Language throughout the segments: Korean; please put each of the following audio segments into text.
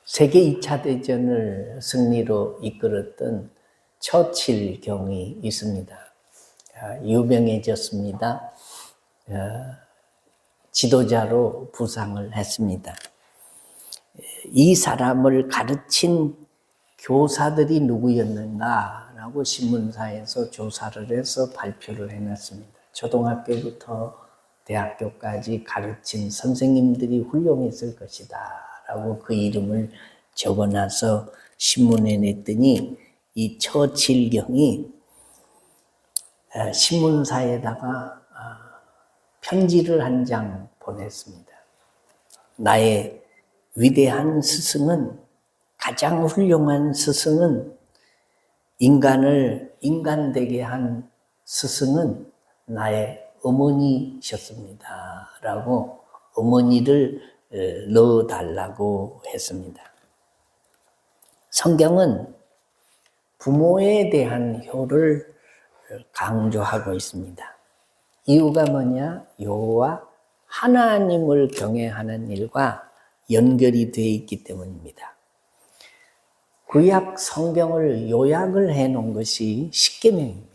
세계 2차 대전을 승리로 이끌었던 처칠 경이 있습니다. 유명해졌습니다. 지도자로 부상을 했습니다. 이 사람을 가르친 교사들이 누구였는가라고 신문사에서 조사를 해서 발표를 해놨습니다. 초등학교부터 대학교까지 가르친 선생님들이 훌륭했을 것이다 라고 그 이름을 적어놔서 신문에 냈더니 이 처칠경이 신문사에다가 편지를 한 장 보냈습니다. 나의 위대한 스승은, 가장 훌륭한 스승은, 인간을 인간되게 한 스승은 나의 어머니셨습니다 라고 어머니를 넣어달라고 했습니다. 성경은 부모에 대한 효를 강조하고 있습니다. 이유가 뭐냐? 여호와 하나님을 경외하는 일과 연결이 되어 있기 때문입니다. 구약 성경을 요약을 해놓은 것이 십계명입니다.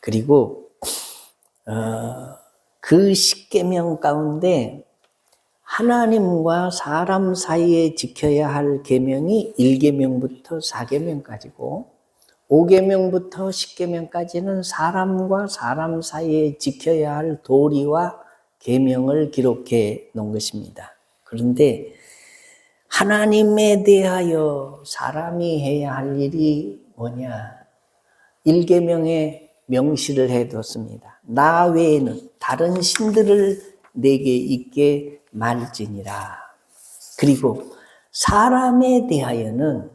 그리고 그 십계명 가운데 하나님과 사람 사이에 지켜야 할 계명이 1계명부터 4계명까지고 5계명부터 10계명까지는 사람과 사람 사이에 지켜야 할 도리와 계명을 기록해 놓은 것입니다. 그런데 하나님에 대하여 사람이 해야 할 일이 뭐냐? 1계명에 명시를 해뒀습니다. 나 외에는 다른 신들을 내게 있게 말지니라. 그리고 사람에 대하여는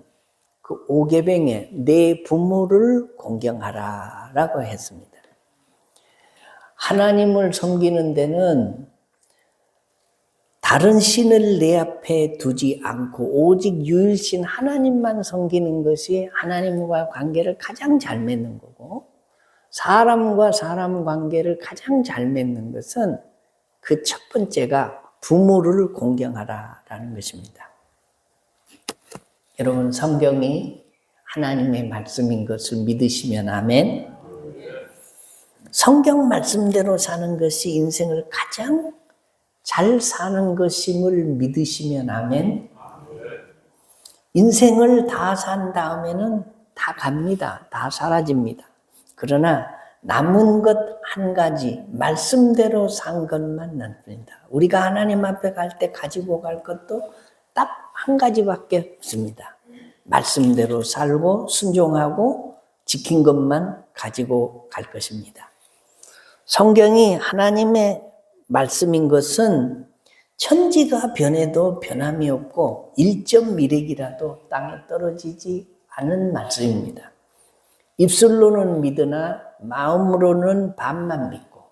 그 5계명에 내 부모를 공경하라 라고 했습니다. 하나님을 섬기는 데는 다른 신을 내 앞에 두지 않고 오직 유일신 하나님만 섬기는 것이 하나님과 관계를 가장 잘 맺는 거고, 사람과 사람 관계를 가장 잘 맺는 것은 그 첫 번째가 부모를 공경하라라는 것입니다. 여러분, 성경이 하나님의 말씀인 것을 믿으시면 아멘. 성경 말씀대로 사는 것이 인생을 가장 잘 사는 것임을 믿으시면 아멘. 인생을 다 산 다음에는 다 갑니다. 다 사라집니다. 그러나 남은 것 한 가지, 말씀대로 산 것만 남습니다. 우리가 하나님 앞에 갈 때 가지고 갈 것도 딱 한 가지밖에 없습니다. 말씀대로 살고 순종하고 지킨 것만 가지고 갈 것입니다. 성경이 하나님의 말씀인 것은 천지가 변해도 변함이 없고 1.1핵이라도 땅에 떨어지지 않은 말씀입니다. 입술로는 믿으나 마음으로는 반만 믿고,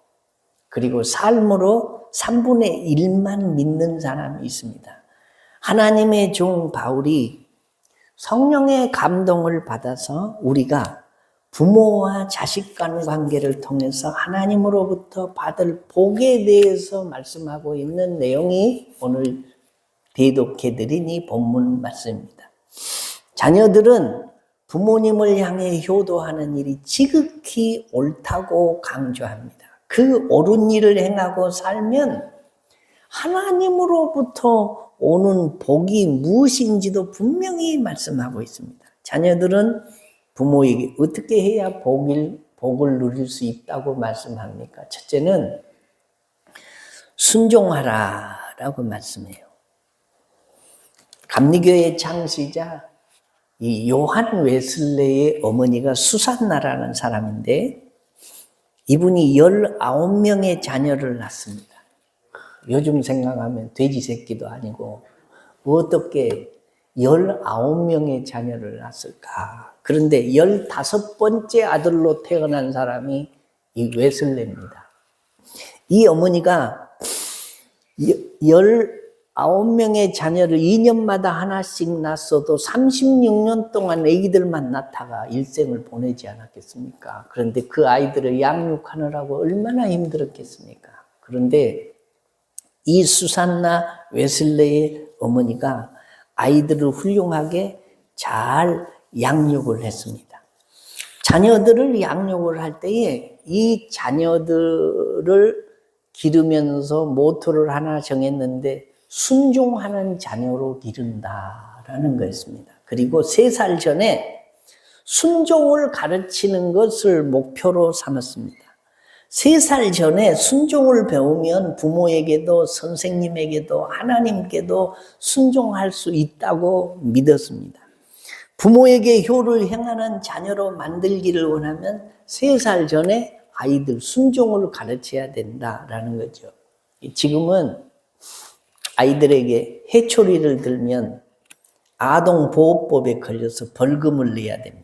그리고 삶으로 3분의 1만 믿는 사람이 있습니다. 하나님의 종 바울이 성령의 감동을 받아서 우리가 부모와 자식 간 관계를 통해서 하나님으로부터 받을 복에 대해서 말씀하고 있는 내용이 오늘 대독해드린 이 본문 말씀입니다. 자녀들은 부모님을 향해 효도하는 일이 지극히 옳다고 강조합니다. 그 옳은 일을 행하고 살면 하나님으로부터 오는 복이 무엇인지도 분명히 말씀하고 있습니다. 자녀들은 부모에게 어떻게 해야 복을 누릴 수 있다고 말씀합니까? 첫째는 순종하라라고 말씀해요. 감리교의 창시자 이 요한 웨슬레의 어머니가 수산나라는 사람인데, 이분이 19명의 자녀를 낳습니다. 요즘 생각하면 돼지 새끼도 아니고 어떻게 19명의 자녀를 낳았을까? 그런데 15번째 아들로 태어난 사람이 이 웨슬레입니다. 이 어머니가 19명의 자녀를 2년마다 하나씩 낳았어도 36년 동안 아기들만 낳다가 일생을 보내지 않았겠습니까? 그런데 그 아이들을 양육하느라고 얼마나 힘들었겠습니까? 그런데 이 수산나 웨슬레의 어머니가 아이들을 훌륭하게 잘 양육을 했습니다. 자녀들을 양육을 할 때에 이 자녀들을 기르면서 모토를 하나 정했는데 순종하는 자녀로 기른다라는 거였습니다. 그리고 3살 전에 순종을 가르치는 것을 목표로 삼았습니다. 3살 전에 순종을 배우면 부모에게도 선생님에게도 하나님께도 순종할 수 있다고 믿었습니다. 부모에게 효를 행하는 자녀로 만들기를 원하면 3살 전에 아이들 순종을 가르쳐야 된다라는 거죠. 지금은 아이들에게 해초리를 들면 아동보호법에 걸려서 벌금을 내야 됩니다.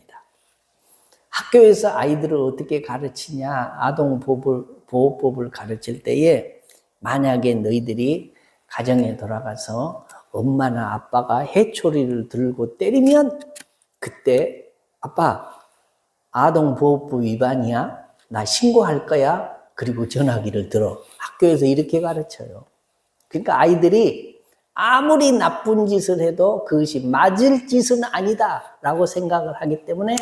학교에서 아이들을 어떻게 가르치냐, 아동보호법을 가르칠 때에 만약에 너희들이 가정에 돌아가서 엄마나 아빠가 해초리를 들고 때리면 그때 아빠 아동보호법 위반이야, 나 신고할 거야, 그리고 전화기를 들어. 학교에서 이렇게 가르쳐요. 그러니까 아이들이 아무리 나쁜 짓을 해도 그것이 맞을 짓은 아니다 라고 생각을 하기 때문에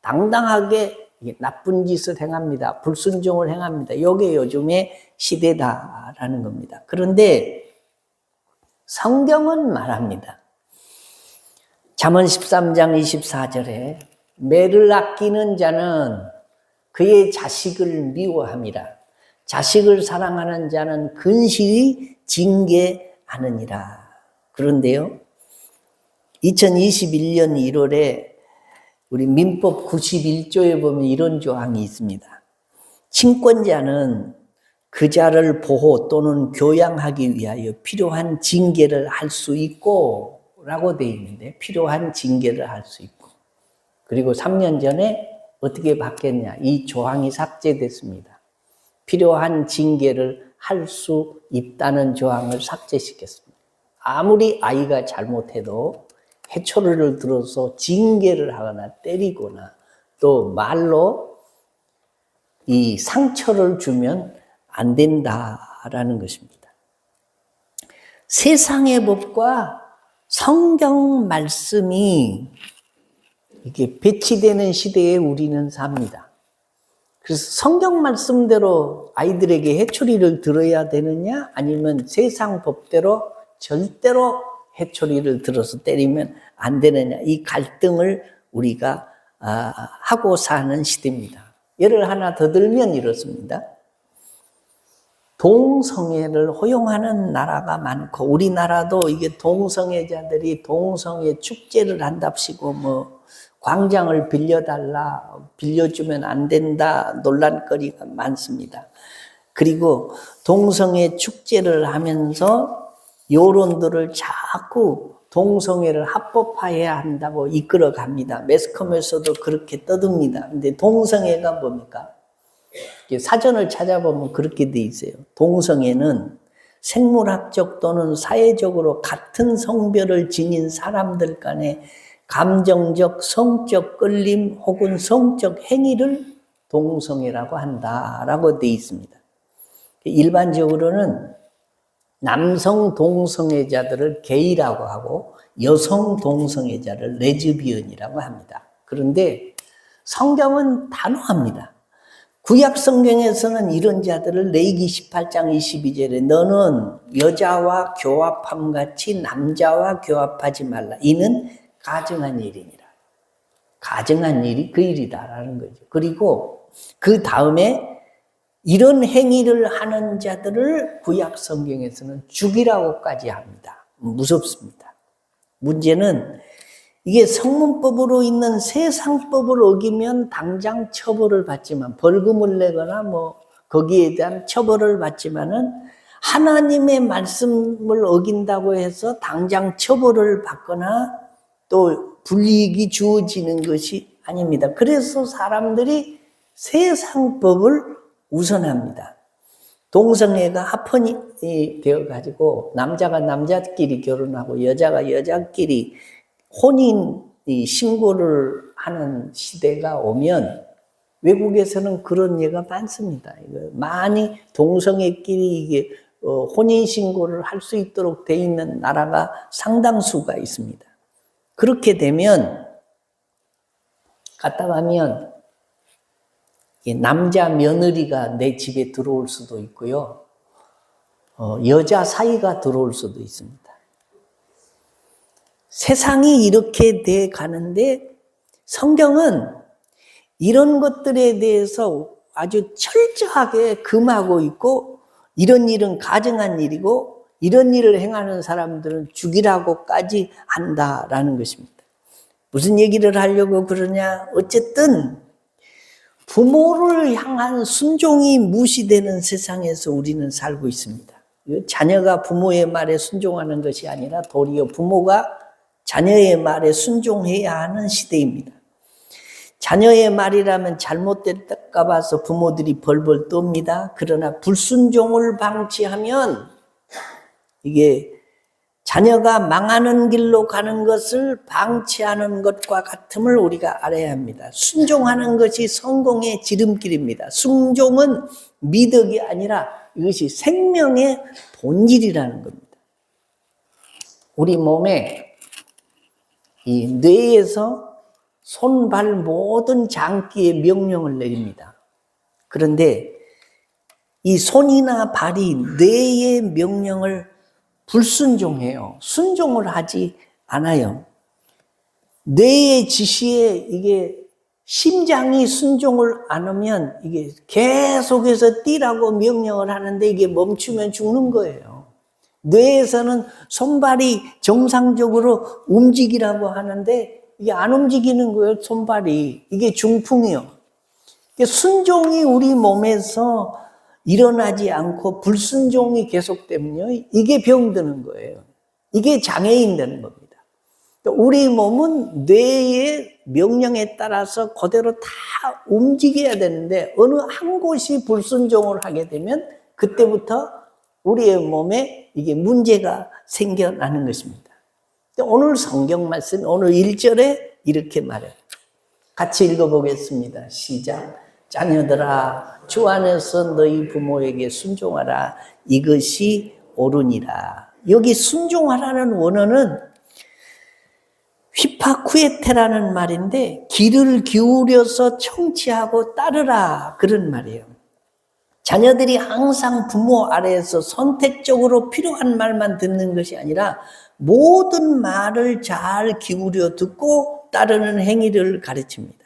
당당하게 나쁜 짓을 행합니다. 불순종을 행합니다. 이게 요즘의 시대다라는 겁니다. 그런데 성경은 말합니다. 잠언 13장 24절에 매를 아끼는 자는 그의 자식을 미워함이라. 자식을 사랑하는 자는 근실히 징계하느니라. 그런데요, 2021년 1월에 우리 민법 91조에 보면 이런 조항이 있습니다. 친권자는 그 자를 보호 또는 교양하기 위하여 필요한 징계를 할 수 있고 라고 되어 있는데, 필요한 징계를 할 수 있고, 그리고 3년 전에 어떻게 바뀌었냐, 이 조항이 삭제됐습니다. 필요한 징계를 할 수 있다는 조항을 삭제시켰습니다. 아무리 아이가 잘못해도 해초리를 들어서 징계를 하거나 때리거나 또 말로 이 상처를 주면 안 된다라는 것입니다. 세상의 법과 성경 말씀이 이게 배치되는 시대에 우리는 삽니다. 그래서 성경 말씀대로 아이들에게 해초리를 들어야 되느냐, 아니면 세상 법대로 절대로 해초리를 들어서 때리면 안 되느냐, 이 갈등을 우리가 하고 사는 시대입니다. 예를 하나 더 들면 이렇습니다. 동성애를 허용하는 나라가 많고, 우리나라도 이게 동성애자들이 동성애 축제를 한답시고 뭐 광장을 빌려달라, 빌려주면 안 된다 논란거리가 많습니다. 그리고 동성애 축제를 하면서 여론들을 자꾸 동성애를 합법화해야 한다고 이끌어 갑니다. 매스컴에서도 그렇게 떠듭니다. 근데 동성애가 뭡니까? 사전을 찾아보면 그렇게 돼 있어요. 동성애는 생물학적 또는 사회적으로 같은 성별을 지닌 사람들 간의 감정적, 성적 끌림 혹은 성적 행위를 동성애라고 한다라고 돼 있습니다. 일반적으로는 남성 동성애자들을 게이라고 하고 여성 동성애자를 레즈비언이라고 합니다. 그런데 성경은 단호합니다. 구약 성경에서는 이런 자들을 레위기 18장 22절에 너는 여자와 교합함 같이 남자와 교합하지 말라. 이는 가증한 일이니라. 가증한 일이 그 일이다라는 거죠. 그리고 그 다음에 이런 행위를 하는 자들을 구약 성경에서는 죽이라고까지 합니다. 무섭습니다. 문제는 이게 성문법으로 있는 세상법을 어기면 당장 처벌을 받지만, 벌금을 내거나 뭐 거기에 대한 처벌을 받지만은 하나님의 말씀을 어긴다고 해서 당장 처벌을 받거나 또 불이익이 주어지는 것이 아닙니다. 그래서 사람들이 세상법을 우선합니다. 동성애가 합헌이 되어가지고 남자가 남자끼리 결혼하고 여자가 여자끼리 혼인 신고를 하는 시대가 오면 외국에서는 그런 예가 많습니다. 많이 동성애끼리 이게 혼인신고를 할 수 있도록 돼 있는 나라가 상당수가 있습니다. 그렇게 되면 갔다 가면 남자 며느리가 내 집에 들어올 수도 있고요. 여자 사이가 들어올 수도 있습니다. 세상이 이렇게 돼 가는데 성경은 이런 것들에 대해서 아주 철저하게 금하고 있고, 이런 일은 가증한 일이고 이런 일을 행하는 사람들은 죽이라고까지 한다라는 것입니다. 무슨 얘기를 하려고 그러냐? 어쨌든 부모를 향한 순종이 무시되는 세상에서 우리는 살고 있습니다. 자녀가 부모의 말에 순종하는 것이 아니라 도리어 부모가 자녀의 말에 순종해야 하는 시대입니다. 자녀의 말이라면 잘못될까 봐서 부모들이 벌벌 떱니다. 그러나 불순종을 방치하면 이게 자녀가 망하는 길로 가는 것을 방치하는 것과 같음을 우리가 알아야 합니다. 순종하는 것이 성공의 지름길입니다. 순종은 미덕이 아니라 이것이 생명의 본질이라는 겁니다. 우리 몸에 이 뇌에서 손, 발 모든 장기에 명령을 내립니다. 그런데 이 손이나 발이 뇌의 명령을 불순종해요. 순종을 하지 않아요. 뇌의 지시에 이게 심장이 순종을 안 하면 이게 계속해서 뛰라고 명령을 하는데 이게 멈추면 죽는 거예요. 뇌에서는 손발이 정상적으로 움직이라고 하는데 이게 안 움직이는 거예요, 손발이. 이게 중풍이요. 순종이 우리 몸에서 일어나지 않고 불순종이 계속되면요, 이게 병드는 거예요. 이게 장애인 되는 겁니다. 우리 몸은 뇌의 명령에 따라서 그대로 다 움직여야 되는데 어느 한 곳이 불순종을 하게 되면 그때부터 우리의 몸에 이게 문제가 생겨나는 것입니다. 오늘 성경 말씀, 오늘 1절에 이렇게 말해요. 같이 읽어보겠습니다. 시작. 자녀들아, 주 안에서 너희 부모에게 순종하라. 이것이 옳으니라. 여기 순종하라는 원어는 휘파쿠에테라는 말인데 귀를 기울여서 청취하고 따르라, 그런 말이에요. 자녀들이 항상 부모 아래에서 선택적으로 필요한 말만 듣는 것이 아니라 모든 말을 잘 기울여 듣고 따르는 행위를 가르칩니다.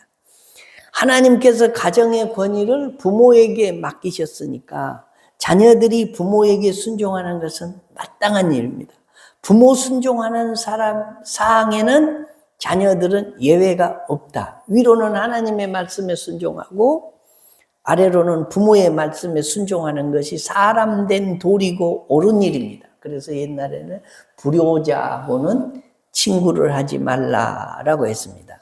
하나님께서 가정의 권위를 부모에게 맡기셨으니까 자녀들이 부모에게 순종하는 것은 마땅한 일입니다. 부모 순종하는 사항에는 자녀들은 예외가 없다. 위로는 하나님의 말씀에 순종하고 아래로는 부모의 말씀에 순종하는 것이 사람된 도리고 옳은 일입니다. 그래서 옛날에는 불효자하고는 친구를 하지 말라라고 했습니다.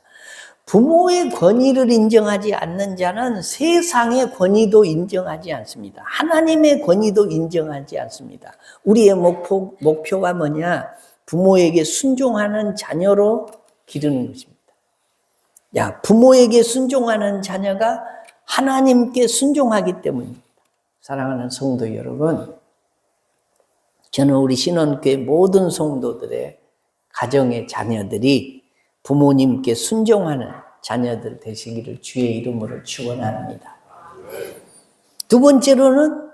부모의 권위를 인정하지 않는 자는 세상의 권위도 인정하지 않습니다. 하나님의 권위도 인정하지 않습니다. 우리의 목표가 뭐냐? 부모에게 순종하는 자녀로 기르는 것입니다. 부모에게 순종하는 자녀가 하나님께 순종하기 때문입니다. 사랑하는 성도 여러분, 저는 우리 신원교회 모든 성도들의 가정의 자녀들이 부모님께 순종하는 자녀들 되시기를 주의 이름으로 축원합니다. 두 번째로는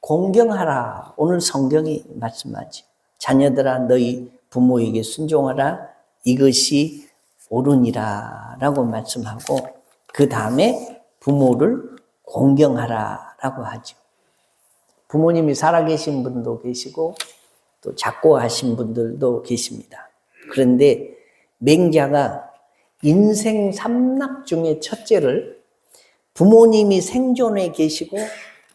공경하라. 오늘 성경이 말씀하죠. 자녀들아, 너희 부모에게 순종하라. 이것이 옳으니라 라고 말씀하고, 그 다음에 부모를 공경하라 라고 하죠. 부모님이 살아계신 분도 계시고 또 작고하신 분들도 계십니다. 그런데 맹자가 인생 삼락 중에 첫째를 부모님이 생존해 계시고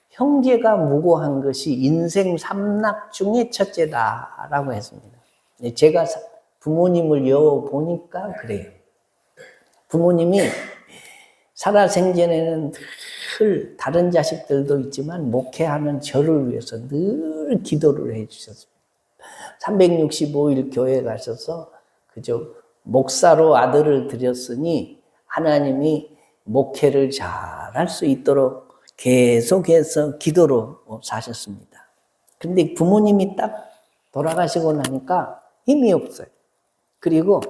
형제가 무고한 것이 인생 삼락 중에 첫째다라고 했습니다. 제가 부모님을 여보니까 그래요. 부모님이 살아생전에는 늘 다른 자식들도 있지만 목회하는 저를 위해서 늘 기도를 해주셨습니다. 365일 교회 가셔서 그저 목사로 아들을 드렸으니 하나님이 목회를 잘할 수 있도록 계속해서 기도로 사셨습니다. 근데 부모님이 딱 돌아가시고 나니까 힘이 없어요. 그리고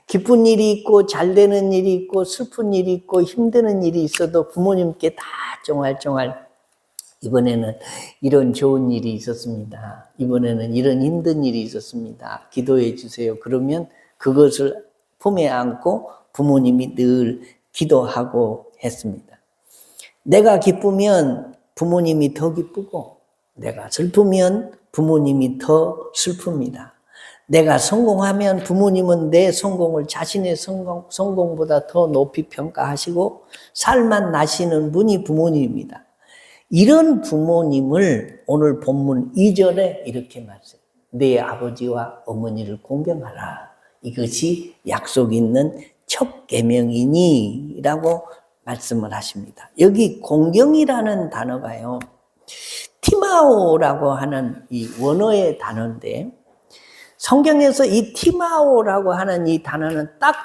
기쁜 일이 있고 잘 되는 일이 있고 슬픈 일이 있고 힘드는 일이 있어도 부모님께 다 쫑알쫑알 이번에는 이런 좋은 일이 있었습니다. 이번에는 이런 힘든 일이 있었습니다. 기도해 주세요. 그러면 그것을 품에 안고 부모님이 늘 기도하고 했습니다. 내가 기쁘면 부모님이 더 기쁘고 내가 슬프면 부모님이 더 슬픕니다. 내가 성공하면 부모님은 내 성공을 자신의 성공보다 더 높이 평가하시고 살만 나시는 분이 부모님입니다. 이런 부모님을 오늘 본문 2절에 이렇게 말씀해요. 내 아버지와 어머니를 공경하라. 이것이 약속 있는 첫 계명이니 라고 말씀을 하십니다. 여기 공경이라는 단어가요, 티마오라고 하는 이 원어의 단어인데, 성경에서 이 티마오라고 하는 이 단어는 딱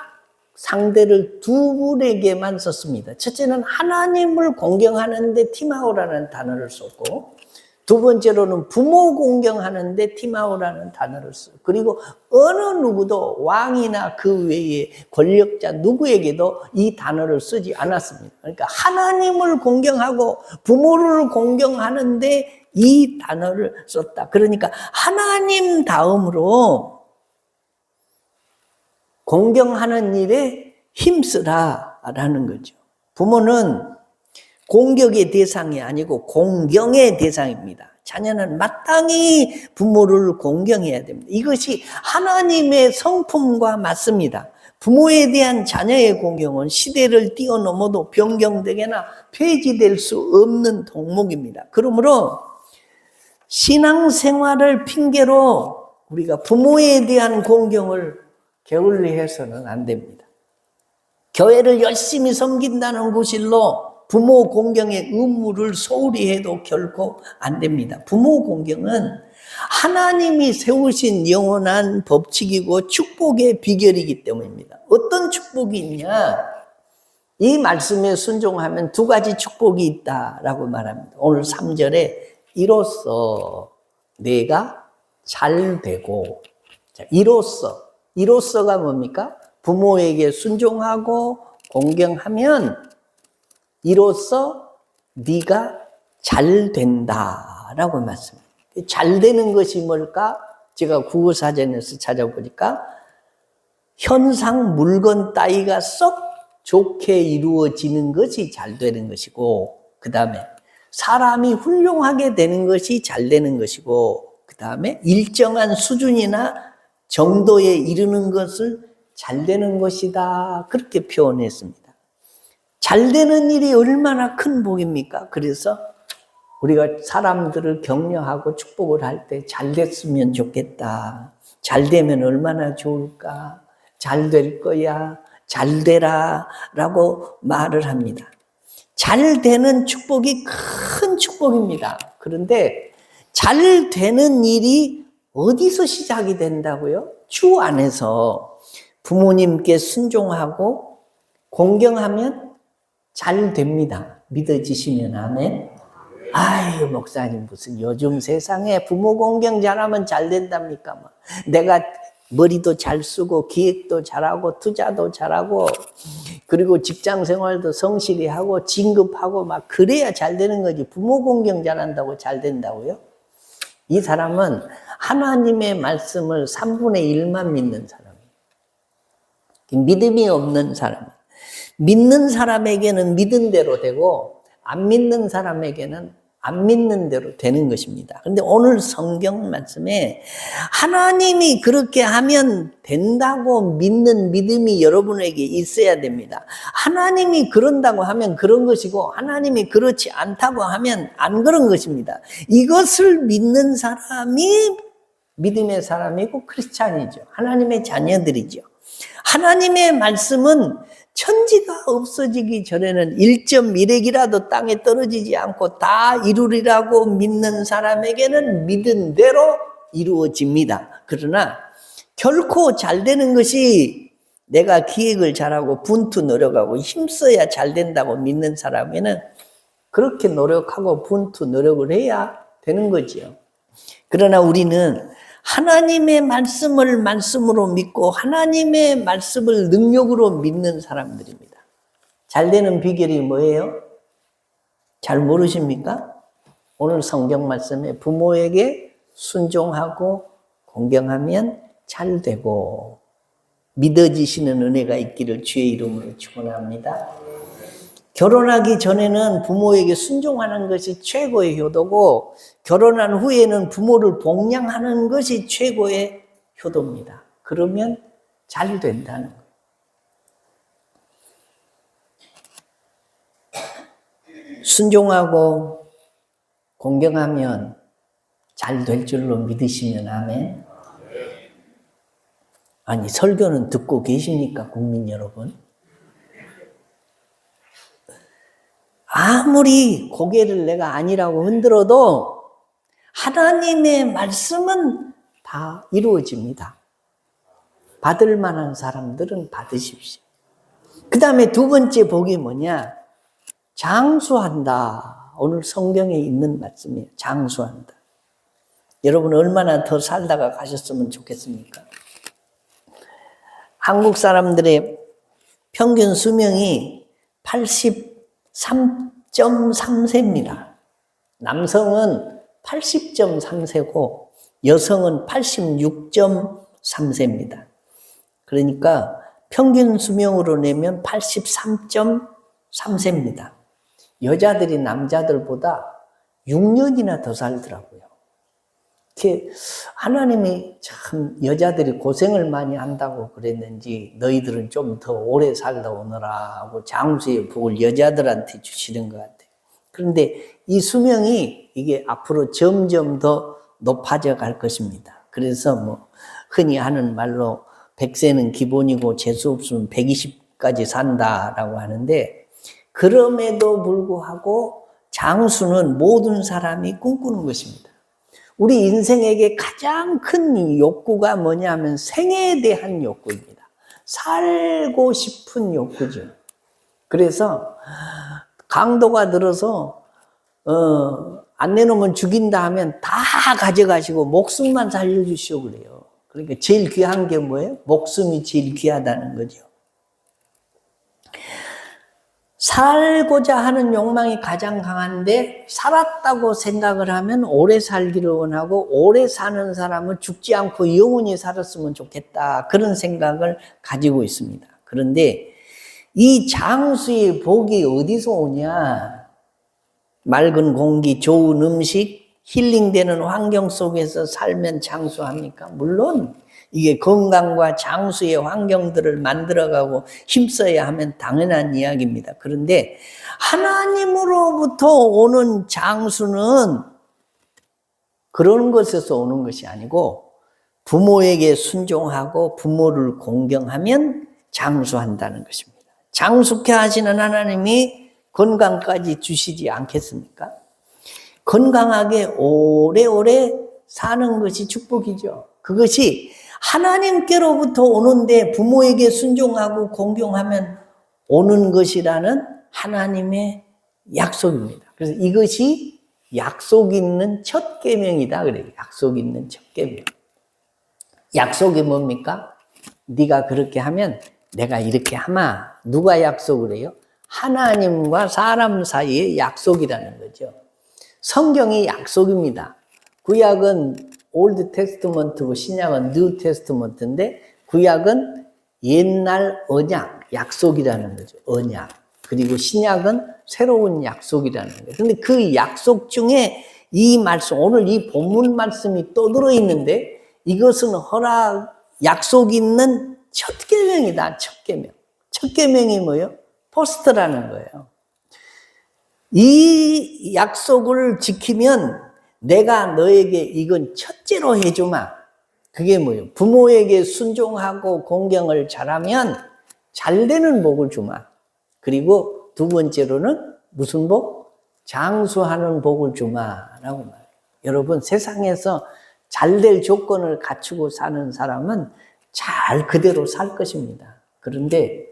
상대를 두 분에게만 썼습니다. 첫째는 하나님을 공경하는데 티마오라는 단어를 썼고, 두 번째로는 부모 공경하는데 티마오라는 단어를 썼고, 그리고 어느 누구도 왕이나 그 외에 권력자 누구에게도 이 단어를 쓰지 않았습니다. 그러니까 하나님을 공경하고 부모를 공경하는데 이 단어를 썼다. 그러니까 하나님 다음으로 공경하는 일에 힘쓰라라는 거죠. 부모는 공격의 대상이 아니고 공경의 대상입니다. 자녀는 마땅히 부모를 공경해야 됩니다. 이것이 하나님의 성품과 맞습니다. 부모에 대한 자녀의 공경은 시대를 뛰어넘어도 변경되거나 폐지될 수 없는 덕목입니다. 그러므로 신앙생활을 핑계로 우리가 부모에 대한 공경을 게을리해서는 안 됩니다. 교회를 열심히 섬긴다는 구실로 부모 공경의 의무를 소홀히 해도 결코 안 됩니다. 부모 공경은 하나님이 세우신 영원한 법칙이고 축복의 비결이기 때문입니다. 어떤 축복이 있냐? 이 말씀에 순종하면 두 가지 축복이 있다라고 말합니다. 오늘 3절에 이로써 내가 잘 되고, 이로써가 뭡니까? 부모에게 순종하고 공경하면 이로써 네가 잘 된다라고 말씀합니다. 잘 되는 것이 뭘까? 제가 국어사전에서 찾아보니까 현상 물건 따위가 썩 좋게 이루어지는 것이 잘 되는 것이고, 그 다음에 사람이 훌륭하게 되는 것이 잘 되는 것이고, 그 다음에 일정한 수준이나 정도에 이르는 것을 잘 되는 것이다. 그렇게 표현했습니다. 잘 되는 일이 얼마나 큰 복입니까? 그래서 우리가 사람들을 격려하고 축복을 할 때 잘 됐으면 좋겠다. 잘 되면 얼마나 좋을까? 잘 될 거야. 잘 되라. 라고 말을 합니다. 잘 되는 축복이 큰 축복입니다. 그런데 잘 되는 일이 어디서 시작이 된다고요? 주 안에서 부모님께 순종하고 공경하면 잘 됩니다. 믿어지시면 아멘. 아유, 목사님 무슨 요즘 세상에 부모 공경 잘하면 잘 된답니까? 내가 머리도 잘 쓰고 기획도 잘하고 투자도 잘하고 그리고 직장 생활도 성실히 하고 진급하고 막 그래야 잘 되는 거지. 부모 공경 잘한다고 잘 된다고요? 이 사람은 하나님의 말씀을 3분의 1만 믿는 사람이에요. 믿음이 없는 사람. 믿는 사람에게는 믿은 대로 되고 안 믿는 사람에게는 안 믿는 대로 되는 것입니다. 그런데 오늘 성경 말씀에 하나님이 그렇게 하면 된다고 믿는 믿음이 여러분에게 있어야 됩니다. 하나님이 그런다고 하면 그런 것이고 하나님이 그렇지 않다고 하면 안 그런 것입니다. 이것을 믿는 사람이 믿음의 사람이고 크리스찬이죠. 하나님의 자녀들이죠. 하나님의 말씀은 천지가 없어지기 전에는 1.1핵이라도 땅에 떨어지지 않고 다 이루리라고 믿는 사람에게는 믿은 대로 이루어집니다. 그러나 결코 잘 되는 것이 내가 기획을 잘하고 분투 노력하고 힘써야 잘 된다고 믿는 사람에는 그렇게 노력하고 분투 노력을 해야 되는 거지요. 그러나 우리는 하나님의 말씀을 말씀으로 믿고 하나님의 말씀을 능력으로 믿는 사람들입니다. 잘 되는 비결이 뭐예요? 잘 모르십니까? 오늘 성경 말씀에 부모에게 순종하고 공경하면 잘 되고 믿어지시는 은혜가 있기를 주의 이름으로 축원합니다. 결혼하기 전에는 부모에게 순종하는 것이 최고의 효도고 결혼한 후에는 부모를 복양하는 것이 최고의 효도입니다. 그러면 잘 된다는 거예요. 순종하고 공경하면 잘 될 줄로 믿으시면 아멘. 아니, 설교는 듣고 계십니까, 국민 여러분? 아무리 고개를 내가 아니라고 흔들어도 하나님의 말씀은 다 이루어집니다. 받을 만한 사람들은 받으십시오. 그 다음에 두 번째 복이 뭐냐? 장수한다. 오늘 성경에 있는 말씀이에요. 장수한다. 여러분 얼마나 더 살다가 가셨으면 좋겠습니까? 한국 사람들의 평균 수명이 83.3세입니다. 남성은 80.3세고 여성은 86.3세입니다. 그러니까 평균 수명으로 내면 83.3세입니다. 여자들이 남자들보다 6년이나 더 살더라고요. 이렇게 하나님이 참 여자들이 고생을 많이 한다고 그랬는지 너희들은 좀 더 오래 살다 오너라 하고 장수의 복을 여자들한테 주시는 것 같아요. 그런데 이 수명이 이게 앞으로 점점 더 높아져 갈 것입니다. 그래서 뭐 흔히 하는 말로 100세는 기본이고 재수 없으면 120까지 산다라고 하는데 그럼에도 불구하고 장수는 모든 사람이 꿈꾸는 것입니다. 우리 인생에게 가장 큰 욕구가 뭐냐면 생에 대한 욕구입니다. 살고 싶은 욕구죠. 그래서 강도가 들어서 안 내놓으면 죽인다 하면 다 가져가시고 목숨만 살려주시오 그래요. 그러니까 제일 귀한 게 뭐예요? 목숨이 제일 귀하다는 거죠. 살고자 하는 욕망이 가장 강한데 살았다고 생각을 하면 오래 살기를 원하고 오래 사는 사람은 죽지 않고 영원히 살았으면 좋겠다. 그런 생각을 가지고 있습니다. 그런데 이 장수의 복이 어디서 오냐? 맑은 공기, 좋은 음식, 힐링되는 환경 속에서 살면 장수합니까? 물론 이게 건강과 장수의 환경들을 만들어가고 힘써야 하면 당연한 이야기입니다. 그런데 하나님으로부터 오는 장수는 그런 것에서 오는 것이 아니고 부모에게 순종하고 부모를 공경하면 장수한다는 것입니다. 장수케 하시는 하나님이 건강까지 주시지 않겠습니까? 건강하게 오래오래 사는 것이 축복이죠. 그것이 하나님께로부터 오는데 부모에게 순종하고 공경하면 오는 것이라는 하나님의 약속입니다. 그래서 이것이 약속 있는 첫 계명이다 그래요. 약속 있는 첫 계명. 약속이 뭡니까? 네가 그렇게 하면 내가 이렇게 하마. 누가 약속을 해요? 하나님과 사람 사이의 약속이라는 거죠. 성경이 약속입니다. 구약은 올드 테스트먼트고 신약은 뉴 테스트먼트인데 구약은 옛날 언약, 약속이라는 거죠. 언약. 그리고 신약은 새로운 약속이라는 거예요. 그런데 그 약속 중에 이 말씀, 오늘 이 본문 말씀이 또 들어있는데 이것은 약속 있는 첫 계명이다. 첫 계명. 첫 계명이 뭐예요? 포스트라는 거예요. 이 약속을 지키면 내가 너에게 이건 첫째로 해주마. 그게 뭐예요? 부모에게 순종하고 공경을 잘하면 잘 되는 복을 주마. 그리고 두 번째로는 무슨 복? 장수하는 복을 주마라고 말해요. 여러분 세상에서 잘 될 조건을 갖추고 사는 사람은 잘 그대로 살 것입니다. 그런데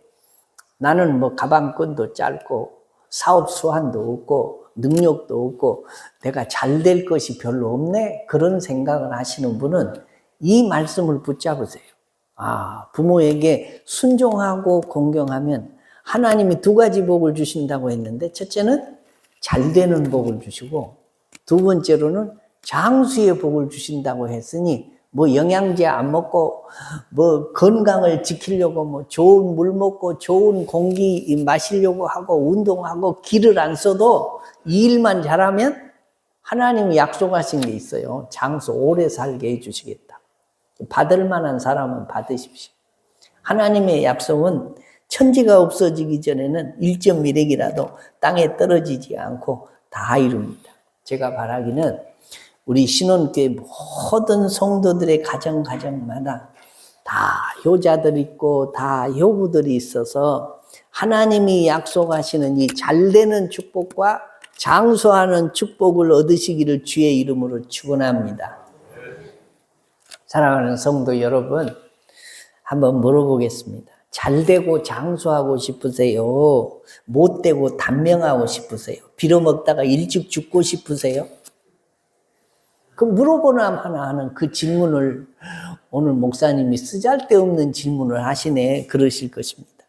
나는 뭐 가방끈도 짧고 사업 수완도 없고 능력도 없고 내가 잘 될 것이 별로 없네, 그런 생각을 하시는 분은 이 말씀을 붙잡으세요. 부모에게 순종하고 공경하면 하나님이 두 가지 복을 주신다고 했는데, 첫째는 잘 되는 복을 주시고 두 번째로는 장수의 복을 주신다고 했으니, 뭐 영양제 안 먹고 뭐 건강을 지키려고 뭐 좋은 물 먹고 좋은 공기 마시려고 하고 운동하고 기를 안 써도 이 일만 잘하면 하나님이 약속하신 게 있어요. 장수 오래 살게 해주시겠다. 받을 만한 사람은 받으십시오. 하나님의 약속은 천지가 없어지기 전에는 1.1핵이라도 땅에 떨어지지 않고 다 이룹니다. 제가 바라기는 우리 신혼교회 모든 성도들의 가정마다 다 효자들 있고 다 효부들이 있어서 하나님이 약속하시는 이 잘되는 축복과 장수하는 축복을 얻으시기를 주의 이름으로 축원합니다. 사랑하는 성도 여러분, 한번 물어보겠습니다. 잘되고 장수하고 싶으세요? 못되고 단명하고 싶으세요? 빌어먹다가 일찍 죽고 싶으세요? 그 물어보나 하나 하는 그 질문을 오늘 목사님이 쓰잘데없는 질문을 하시네, 그러실 것입니다.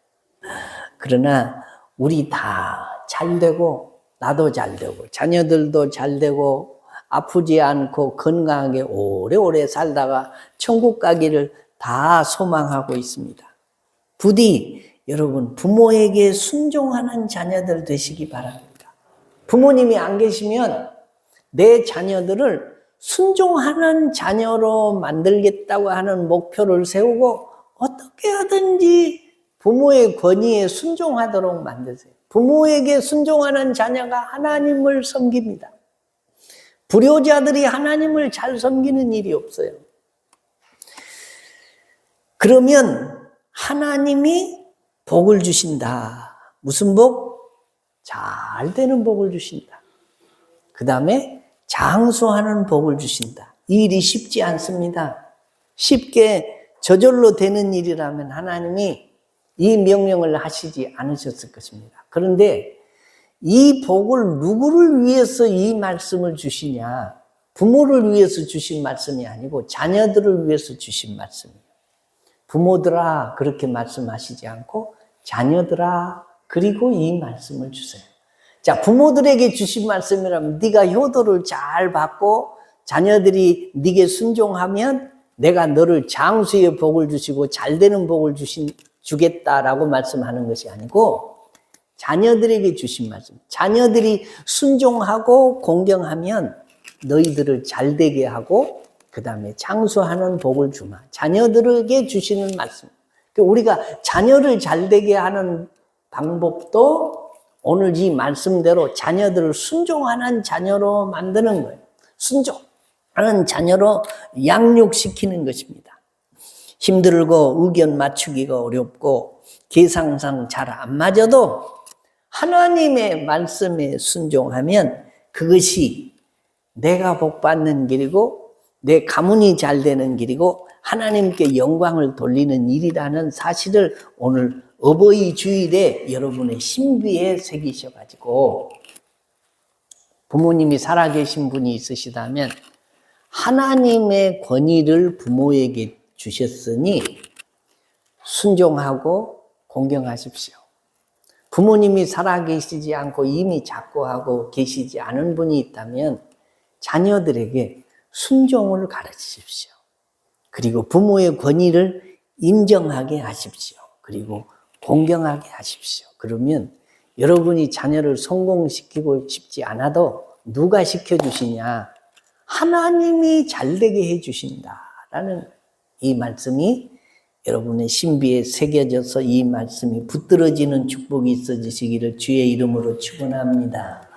그러나 우리 다 잘되고 나도 잘되고 자녀들도 잘되고 아프지 않고 건강하게 오래오래 살다가 천국 가기를 다 소망하고 있습니다. 부디 여러분 부모에게 순종하는 자녀들 되시기 바랍니다. 부모님이 안 계시면 내 자녀들을 순종하는 자녀로 만들겠다고 하는 목표를 세우고 어떻게 하든지 부모의 권위에 순종하도록 만드세요. 부모에게 순종하는 자녀가 하나님을 섬깁니다. 불효자들이 하나님을 잘 섬기는 일이 없어요. 그러면 하나님이 복을 주신다. 무슨 복? 잘 되는 복을 주신다. 그 다음에 장수하는 복을 주신다. 이 일이 쉽지 않습니다. 쉽게 저절로 되는 일이라면 하나님이 이 명령을 하시지 않으셨을 것입니다. 그런데 이 복을 누구를 위해서 이 말씀을 주시냐? 부모를 위해서 주신 말씀이 아니고 자녀들을 위해서 주신 말씀이에요. 부모들아 그렇게 말씀하시지 않고 자녀들아 그리고 이 말씀을 주세요. 자, 부모들에게 주신 말씀이라면 네가 효도를 잘 받고 자녀들이 네게 순종하면 내가 너를 장수의 복을 주시고 잘되는 복을 주겠다라고 말씀하는 것이 아니고 자녀들에게 주신 말씀. 자녀들이 순종하고 공경하면 너희들을 잘되게 하고 그 다음에 장수하는 복을 주마. 자녀들에게 주시는 말씀. 우리가 자녀를 잘되게 하는 방법도 오늘 이 말씀대로 자녀들을 순종하는 자녀로 만드는 거예요. 순종하는 자녀로 양육시키는 것입니다. 힘들고 의견 맞추기가 어렵고 계산상 잘 안 맞아도 하나님의 말씀에 순종하면 그것이 내가 복받는 길이고 내 가문이 잘 되는 길이고 하나님께 영광을 돌리는 일이라는 사실을 오늘 어버이 주일에 여러분의 신비에 새기셔가지고 부모님이 살아계신 분이 있으시다면 하나님의 권위를 부모에게 주셨으니 순종하고 공경하십시오. 부모님이 살아계시지 않고 이미 작고하고 계시지 않은 분이 있다면 자녀들에게 순종을 가르치십시오. 그리고 부모의 권위를 인정하게 하십시오. 그리고 공경하게 하십시오. 그러면 여러분이 자녀를 성공시키고 싶지 않아도 누가 시켜주시냐? 하나님이 잘되게 해주신다라는 이 말씀이 여러분의 신비에 새겨져서 이 말씀이 붙들어지는 축복이 있어지시기를 주의 이름으로 축원합니다.